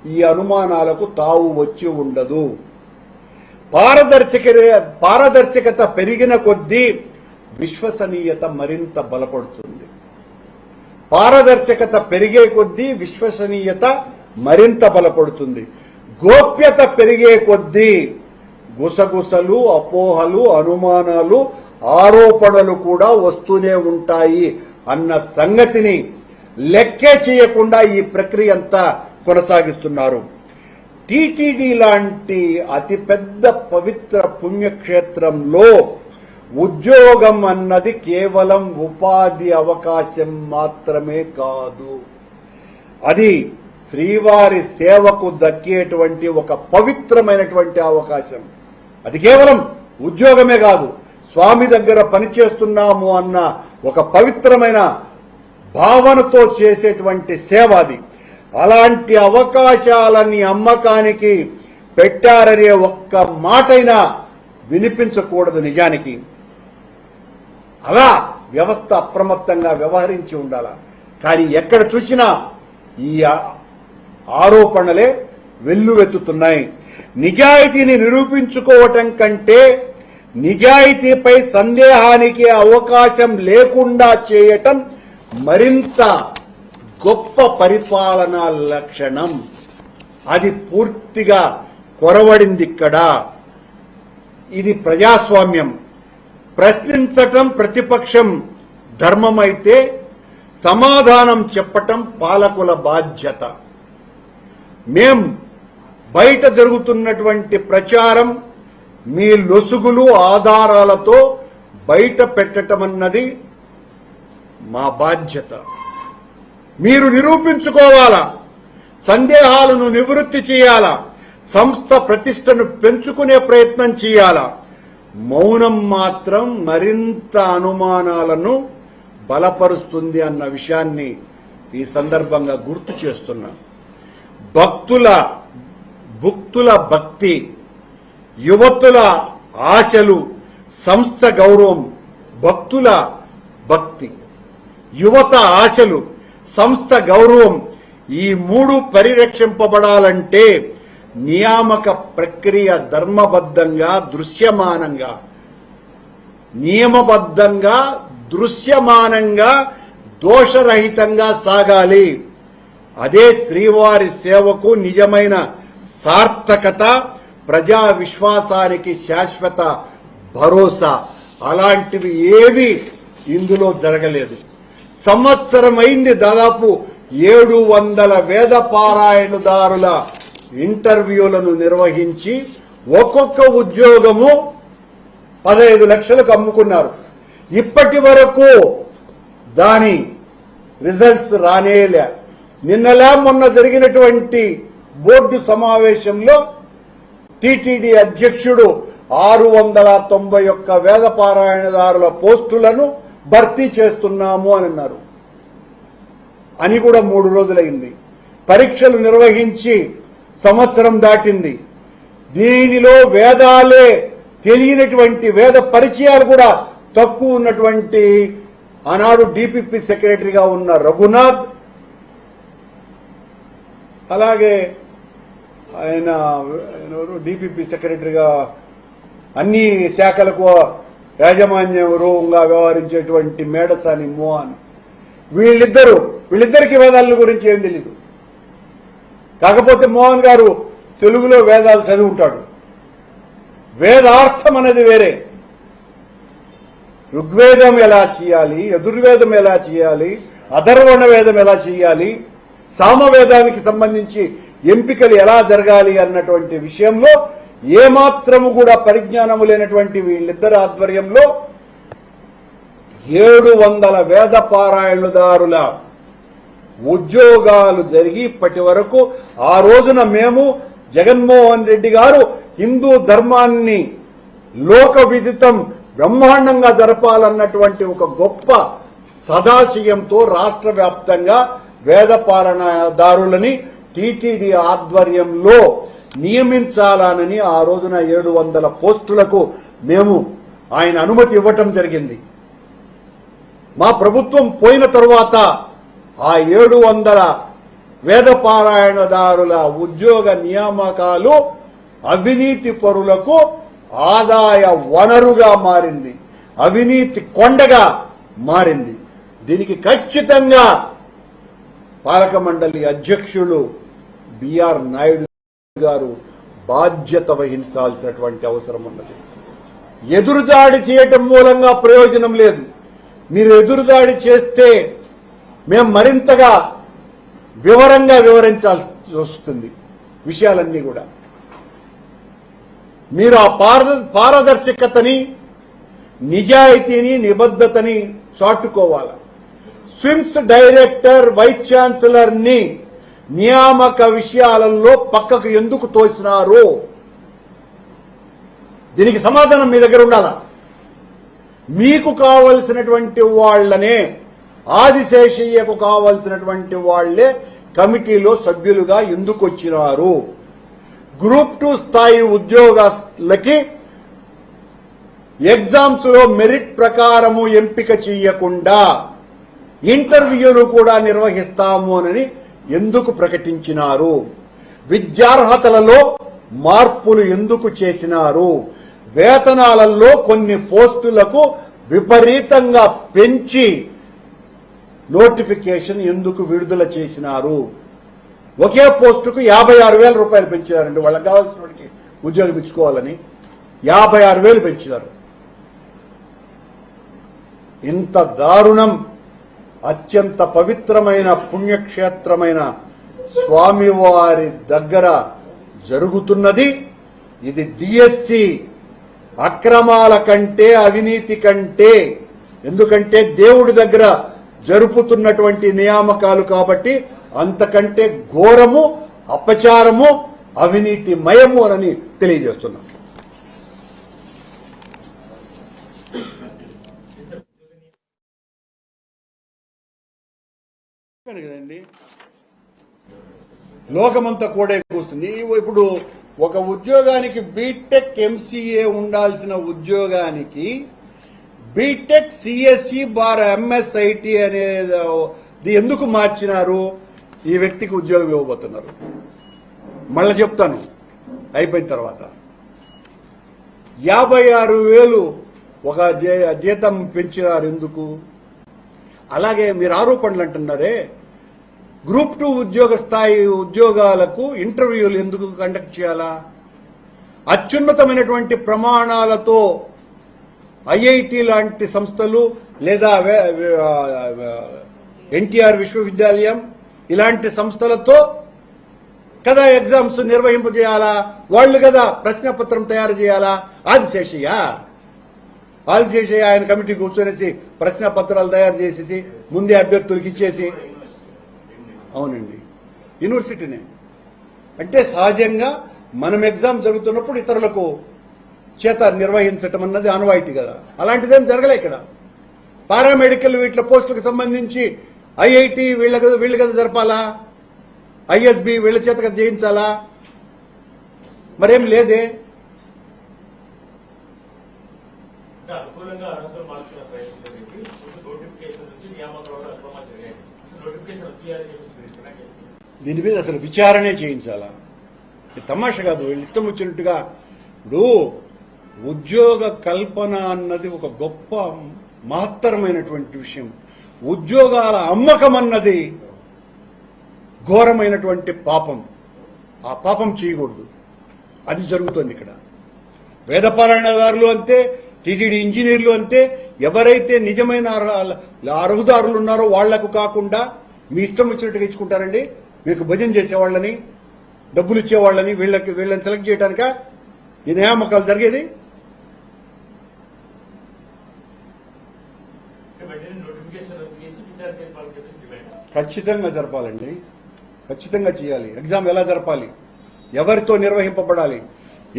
ఈ అనుమానాలకు తావు వచ్చి ఉండదు. పారదర్శకత పెరిగిన కొద్దీ విశ్వసనీయత మరింత బలపడుతుంది. పారదర్శకత పెరిగే కొద్దీ విశ్వసనీయత మరింత బలపడుతుంది. గోప్యత పెరిగే కొద్దీ గుసగుసలు, అపోహలు, అనుమానాలు, ఆరోపణలు కూడా వస్తూనే ఉంటాయి అన్న సంగతిని లెక్కే చేయకుండా ఈ ప్రక్రియ అంతా కొనసాగిస్తున్నారు. టీటీడీ లాంటి అతిపెద్ద పవిత్ర పుణ్యక్షేత్రంలో ఉద్యోగం అన్నది కేవలం ఉపాధి అవకాశం మాత్రమే కాదు, అది శ్రీవారి సేవకు దక్కేటువంటి ఒక పవిత్రమైనటువంటి అవకాశం. అది కేవలం ఉద్యోగమే కాదు, స్వామి దగ్గర పనిచేస్తున్నాము అన్న ఒక పవిత్రమైన భావనతో చేసేటువంటి సేవ అది. అలాంటి అవకాశాలని అమ్మకానికి పెట్టారనే ఒక్క మాటైనా వినిపించకూడదు నిజానికి. అలా వ్యవస్థ అప్రమత్తంగా వ్యవహరించి ఉండాల. కానీ ఎక్కడ చూసినా ఈ ఆరోపణలే వెల్లువెత్తుతున్నాయి. నిజాయితీని నిరూపించుకోవటం కంటే నిజాయితీపై సందేహానికి అవకాశం లేకుండా చేయటం మరింత గొప్ప పరిపాలనా లక్షణం. అది పూర్తిగా కొరవడింది ఇక్కడ. ఇది ప్రజాస్వామ్యం. ప్రశ్నించటం ప్రతిపక్షం ధర్మమైతే సమాధానం చెప్పటం పాలకుల బాధ్యత. మేం బయట జరుగుతున్నటువంటి ప్రచారం మీ లొసుగులు ఆధారాలతో బయట పెట్టటమన్నది మా బాధ్యత. మీరు నిరూపించుకోవాలా, సందేహాలను నివృత్తి చేయాలా, సంస్థ ప్రతిష్టను పెంచుకునే ప్రయత్నం చేయాలా. మౌనం మాత్రం మరింత అనుమానాలను బలపరుస్తుంది అన్న విషయాన్ని ఈ సందర్భంగా గుర్తు చేస్తున్నా. భక్తుల భక్తి, యువతుల ఆశలు, సంస్థ గౌరవం. భక్తుల భక్తి, యువత ఆశలు, సంస్థ గౌరవం, ఈ మూడు పరిరక్షింపబడాలంటే నియామక ప్రక్రియ ధర్మబద్ధంగా, దృశ్యమానంగా, నియమబద్ధంగా, దృశ్యమానంగా, దోషరహితంగా సాగాలి. అదే శ్రీవారి సేవకు నిజమైన సార్థకత, ప్రజా విశ్వాసానికి శాశ్వత భరోసా. అలాంటివి ఏవి ఇందులో జరగలేదు. సంవత్సరమైంది దాదాపు 700 వేద పారాయణదారుల ఇంటర్వ్యూలను నిర్వహించి ఒక్కొక్క ఉద్యోగము 15 లక్షలకు అమ్ముకున్నారు. ఇప్పటి వరకు దాని రిజల్ట్స్ రానేలే. నిన్నలా మొన్న జరిగినటువంటి బోర్డు సమావేశంలో టీటీడీ అధ్యక్షుడు 691 వేద పారాయణదారుల పోస్టులను భర్తీ చేస్తున్నాము అని అన్నారు. అని కూడా 3 రోజులైంది. పరీక్షలు నిర్వహించి సంవత్సరం దాటింది. దీనిలో వేదాలే తెలియనటువంటి, వేద పరిచయాలు కూడా తక్కువ ఉన్నటువంటి ఆనాడు డిపిపి సెక్రటరీగా ఉన్న రఘునాథ్, అలాగే ఆయన డిపిపి సెక్రటరీగా అన్ని శాఖలకు యాజమాన్యంగా వ్యవహరించేటువంటి మేడసాని మోహన్, వీళ్ళిద్దరికి వేదాల గురించి ఏం తెలీదు. కాకపోతే మోహన్ గారు తెలుగులో వేదాలు చదివి ఉంటాడు. వేదార్థం అనేది వేరే. ఋగ్వేదం ఎలా చేయాలి, యజుర్వేదం ఎలా చేయాలి, అథర్వణ వేదం ఎలా చేయాలి, సామవేదానికి సంబంధించి ఎంపికలు ఎలా జరగాలి అన్నటువంటి విషయంలో ఏమాత్రము కూడా పరిజ్ఞానము లేనటువంటి వీళ్ళిద్దరి ఆధ్వర్యంలో 700 వేద పారాయణదారుల ఉద్యోగాలు జరిగి ఇప్పటి వరకు ఆ రోజున మేము జగన్మోహన్ రెడ్డి గారు హిందూ ధర్మాన్ని లోక విదితం బ్రహ్మాండంగా జరపాలన్నటువంటి ఒక గొప్ప సదాశయంతో రాష్ట్ర వ్యాప్తంగా వేద పారాయణదారులని టీటీడీ ఆధ్వర్యంలో నియమించాలని ఆ రోజున 700 పోస్టులకు మేము ఆయన అనుమతి ఇవ్వటం జరిగింది. మా ప్రభుత్వం పోయిన తరువాత ఆ 700 వేదపారాయణదారుల ఉద్యోగ నియామకాలు అవినీతి పరులకు ఆదాయ వనరుగా మారింది, అవినీతి కొండగా మారింది. దీనికి ఖచ్చితంగా పాలక మండలి అధ్యక్షులు బిఆర్ నాయుడు గారు బాధ్యత వహించాల్సినటువంటి అవసరం ఉన్నది. ఎదురుదాడి చేయటం మూలంగా ప్రయోజనం లేదు. మీరు ఎదురుదాడి చేస్తే మేము మరింతగా వివరంగా వివరించాల్సి వస్తుంది విషయాలన్నీ కూడా. మీరు ఆ పారదర్శకతని, నిజాయితీని, నిబద్ధతని చాటుకోవాలి. స్విమ్స్ డైరెక్టర్, వైస్ ఛాన్సలర్ ని నియామక విషయాలలో పక్కకు ఎందుకు తోసినారు? దీనికి సమాధానం మీ దగ్గర ఉండాలా? మీకు కావలసినటువంటి వాళ్లనే, ఆదిశేషయ్యకు కావలసినటువంటి వాళ్లే కమిటీలో సభ్యులుగా ఎందుకు వచ్చినారు? గ్రూప్ 2 స్థాయి ఉద్యోగస్తులకి ఎగ్జామ్స్ లో మెరిట్ ప్రకారము ఎంపిక చేయకుండా ఇంటర్వ్యూలు కూడా నిర్వహిస్తాము అని ఎందుకు ప్రకటించినారు? విద్యార్హతలలో మార్పులు ఎందుకు చేసినారు? వేతనాలలో కొన్ని పోస్టులకు విపరీతంగా పెంచి నోటిఫికేషన్ ఎందుకు విడుదల చేసినారు? ఒకే పోస్టుకు 56,000 రూపాయలు పెంచారండి. వాళ్ళకి కావాల్సిన వాడికి ఉద్యోగం ఇచ్చుకోవాలని 56,000 పెంచారు. ఇంత దారుణం అత్యంత పవిత్రమైన పుణ్యక్షేత్రమైన స్వామివారి దగ్గర జరుగుతున్నది. ఇది డిఎస్సి అక్రమాల కంటే, అవినీతి కంటే, ఎందుకంటే దేవుడి దగ్గర జరుపుతున్నటువంటి నియామకాలు కాబట్టి అంతకంటే ఘోరము, అపచారము, అవినీతి మయము అని తెలియజేస్తున్నాం. కదండి లోకమంతా కూడా కూస్తుంది. ఇప్పుడు ఒక ఉద్యోగానికి బీటెక్ ఎంసీఏ ఉండాల్సిన ఉద్యోగానికి బీటెక్ సిఎస్ఈ బార్ ఎంఎస్ఐటి అనేది ఎందుకు మార్చినారు? ఈ వ్యక్తికి ఉద్యోగం ఇవ్వబోతున్నారు. మళ్ళా చెప్తాను అయిపోయిన తర్వాత. 56,000 ఒక జీతం పెంచినారు ఎందుకు? అలాగే మీరు ఆరోపణలు అంటున్నారే, గ్రూప్ 2 ఉద్యోగ స్థాయి ఉద్యోగాలకు ఇంటర్వ్యూలు ఎందుకు కండక్ట్ చేయాలా? అత్యున్నతమైనటువంటి ప్రమాణాలతో ఐఐటి లాంటి సంస్థలు లేదా ఎన్టీఆర్ విశ్వవిద్యాలయం ఇలాంటి సంస్థలతో కదా ఎగ్జామ్స్ నిర్వహింపజేయాలా? వాళ్లు కదా ప్రశ్నపత్రం తయారు చేయాలా? ఆదిశేషయ్య ఆయన కమిటీ కూర్చొనేసి ప్రశ్నపత్రాలు తయారు చేసేసి ముందే అభ్యర్థులకు ఇచ్చేసి, అవునండి యూనివర్సిటీనే. అంటే సహజంగా మనం ఎగ్జామ్ జరుగుతున్నప్పుడు ఇతరులకు చేత నిర్వహించటం అన్నది ఆనవాయితీ కదా. అలాంటిదేం జరగలే ఇక్కడ. పారామెడికల్ వీటిల పోస్టులకు సంబంధించి ఐఐటి వీళ్ళు కదా జరపాలా? ఐఎస్బి వీళ్ళ చేత కదా చేయించాలా? మరేం లేదే. దీని మీద అసలు విచారణే చేయించాలా? తమాషా కాదు. వీళ్ళు ఇష్టం వచ్చినట్టుగా. ఇప్పుడు ఉద్యోగ కల్పన అన్నది ఒక గొప్ప మహత్తరమైనటువంటి విషయం. ఉద్యోగాల అమ్మకం అన్నది ఘోరమైనటువంటి పాపం. ఆ పాపం చేయకూడదు. అది జరుగుతుంది ఇక్కడ. వేదపారాయణదారులు అంతే, టీటీడీ ఇంజనీర్లు అంతే. ఎవరైతే నిజమైన అర్హుదారులు ఉన్నారో వాళ్లకు కాకుండా మీ ఇష్టం వచ్చినట్టుగా ఇచ్చుకుంటారండి. మీకు భజన చేసేవాళ్ళని, డబ్బులు ఇచ్చేవాళ్ళని వీళ్ళని సెలెక్ట్ చేయడానిక ఈ నియామకాలు జరిగేది? ఖచ్చితంగా జరపాలండి. ఖచ్చితంగా చేయాలి. ఎగ్జామ్ ఎలా జరపాలి? ఎవరితో నిర్వహింపబడాలి?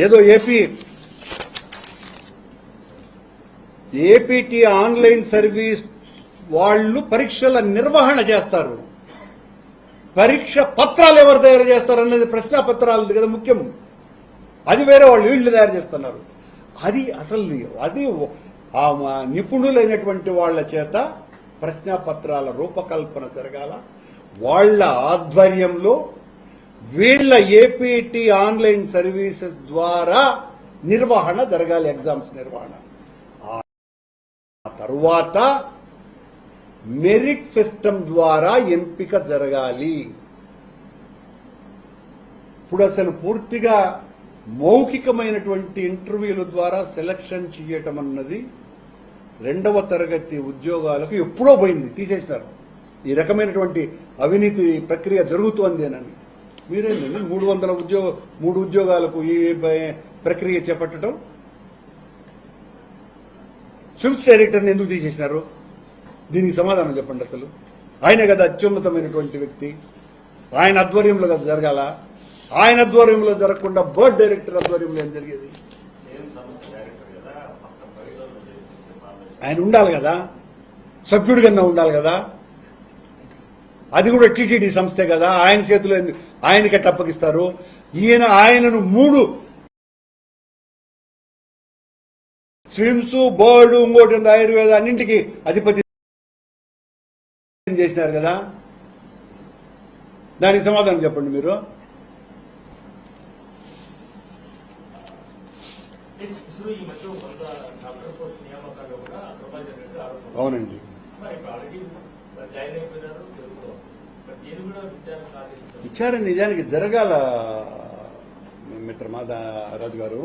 ఏదో ఏపీటీ ఆన్లైన్ సర్వీస్ వాళ్ళు పరీక్షల నిర్వహణ చేస్తారు. పరీక్ష పత్రాలు ఎవరు తయారు చేస్తారనేది ప్రశ్నాపత్రాలు కదా ముఖ్యం. అది వేరే వాళ్ళు వీళ్ళు తయారు చేస్తున్నారు. అది ఆ నిపుణులైనటువంటి వాళ్ల చేత ప్రశ్నాపత్రాల రూపకల్పన జరగాల. వాళ్ళ ఆధ్వర్యంలో వీళ్ళ ఏపీటీ ఆన్లైన్ సర్వీసెస్ ద్వారా నిర్వహణ జరగాలి, ఎగ్జామ్స్ నిర్వహణ. ఆ తరువాత మెరిట్ సిస్టమ్ ద్వారా ఎంపిక జరగాలి. ఇప్పుడు అసలు పూర్తిగా మౌఖికమైనటువంటి ఇంటర్వ్యూల ద్వారా సెలక్షన్ చేయటం అన్నది 2వ తరగతి ఉద్యోగాలకు ఎప్పుడో పోయింది, తీసేసినారు. ఈ రకమైనటువంటి అవినీతి ప్రక్రియ జరుగుతోంది అని మీరేంటండి 3 ఉద్యోగాలకు ఈ ప్రక్రియ చేపట్టడం? స్విమ్స్ డైరెక్టర్ని ఎందుకు తీసేసినారు? దీనికి సమాధానం చెప్పండి. అసలు ఆయన కదా అత్యున్నతమైనటువంటి వ్యక్తి, ఆయన ఆధ్వర్యంలో కదా జరగాల. ఆయన ఆధ్వర్యంలో జరగకుండా బోర్డు డైరెక్టర్ ఆధ్వర్యంలో ఏం జరిగేది? ఆయన ఉండాలి కదా, సభ్యుడి కన్నా ఉండాలి కదా. అది కూడా టీటీడీ సంస్థే కదా, ఆయన చేతిలో ఆయనకి ఎట్లా అప్పగిస్తారు? ఆయనను 3 స్విమ్స్, బోర్డు, ఇంకోటి ఆయుర్వేద అన్నింటికి అధిపతి చేసినారు కదా. దానికి సమాధానం చెప్పండి మీరు. అవునండి, విచారణ నిజానికి జరగాల మిత్రమా రాజు గారు.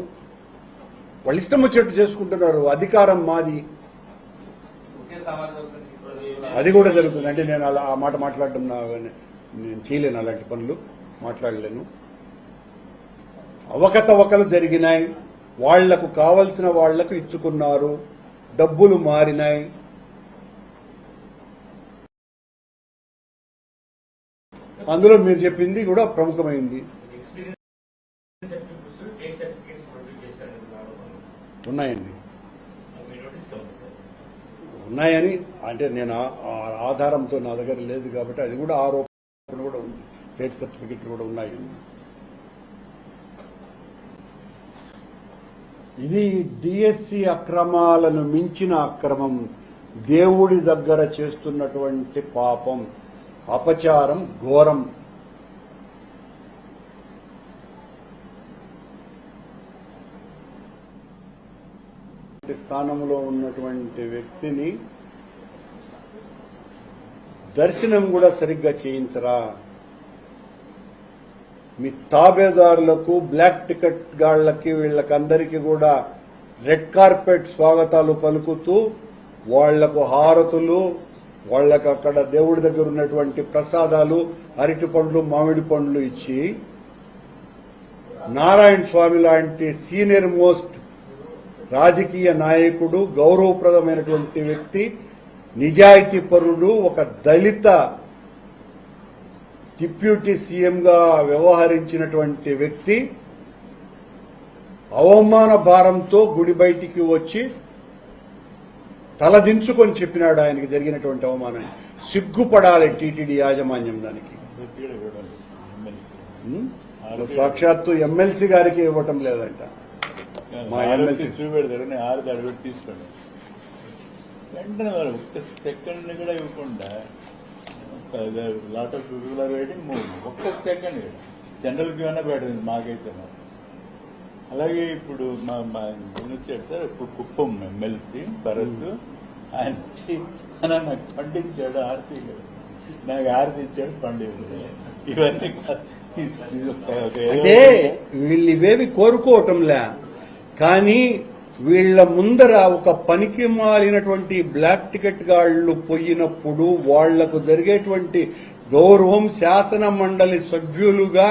వాళ్ళు ఇష్టం వచ్చేట్టు చేసుకుంటున్నారు, అధికారం మాది, అది కూడా జరుగుతుంది. అంటే నేను అలా ఆ మాట మాట్లాడడం నేను చేయలేను, అలాంటి పనులు మాట్లాడలేను. అవకతవకలు జరిగినాయి, వాళ్లకు కావలసిన వాళ్లకు ఇచ్చుకున్నారు, డబ్బులు మారినాయి. అందులో మీరు చెప్పింది కూడా ప్రముఖమైంది. ఉన్నాయండి, ఉన్నాయని అంటే నేను ఆధారంతో నా దగ్గర లేదు కాబట్టి అది కూడా ఆరోపణ కూడా ఉంది. ఫేక్ సర్టిఫికెట్లు కూడా ఉన్నాయండి. ఇది డిఎస్సి అక్రమాలను మించిన అక్రమం, దేవుడి దగ్గర చేస్తున్నటువంటి పాపం, అపచారం, ఘోరం. స్థానంలో ఉన్నటువంటి వ్యక్తిని దర్శనం కూడా సరిగ్గా చేయించరా? మీ తాబేదారులకు, బ్లాక్ టికెట్ గాళ్లకి, వీళ్ళకందరికీ కూడా రెడ్ కార్పెట్ స్వాగతాలు పలుకుతూ వాళ్లకు హారతులు, వాళ్లకు అక్కడ దేవుడి దగ్గర ఉన్నటువంటి ప్రసాదాలు, అరటి పండ్లు, మామిడి పండ్లు ఇచ్చి నారాయణ స్వామి లాంటి సీనియర్ మోస్ట్ రాజకీయ నాయకుడు, గౌరవప్రదమైనటువంటి వ్యక్తి, నిజాయితీ పరుడు, ఒక దళిత డిప్యూటీ సీఎంగా వ్యవహరించినటువంటి వ్యక్తి అవమాన భారంతో గుడి బయటికి వచ్చి తలదించుకొని చెప్పినాడు ఆయనకి జరిగినటువంటి అవమానం. సిగ్గుపడాలి టీటీడీ యాజమాన్యం దానికి. సాక్షాత్తు ఎమ్మెల్సీ గారికి ఇవ్వటం లేదంట. మా ఎమ్మెల్సీ చూపెడతారు, నేను 6 అడుగులు తీసుకోండి వెంటనే వారు ఒక్క సెకండ్ కూడా ఇవ్వకుండా lot of people are waiting. ఒక్క సెకండ్ జనరల్ కి ఏమైనా పెట్టింది మాకైతే. అలాగే ఇప్పుడు మా వచ్చాడు సార్, ఇప్పుడు కుప్పం ఎమ్మెల్సీ భరత్, ఆయన నాకు పండించాడు, ఆర్తి నాకు ఆర్తి ఇచ్చాడు, పండించాడు. ఇవన్నీ అంటే వీళ్ళు ఇవేవి కోరుకోవటంలే, కానీ వీళ్ల ముందర ఒక పనికి మాలినటువంటి బ్లాక్ టికెట్ గాళ్లు పోయినప్పుడు వాళ్లకు జరిగేటువంటి గౌరవం, శాసన మండలి సభ్యులుగా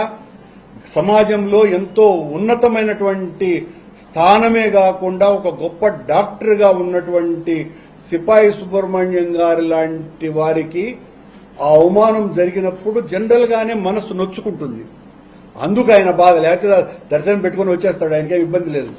సమాజంలో ఎంతో ఉన్నతమైనటువంటి స్థానమే కాకుండా ఒక గొప్ప డాక్టర్గా ఉన్నటువంటి సిపాయి సుబ్రహ్మణ్యం గారి లాంటి వారికి ఆ అవమానం జరిగినప్పుడు జనరల్ గానే మనసు నొచ్చుకుంటుంది. అందుకు ఆయన బాధ, లేకపోతే దర్శనం పెట్టుకుని వచ్చేస్తాడు, ఆయనకేం ఇబ్బంది లేదు.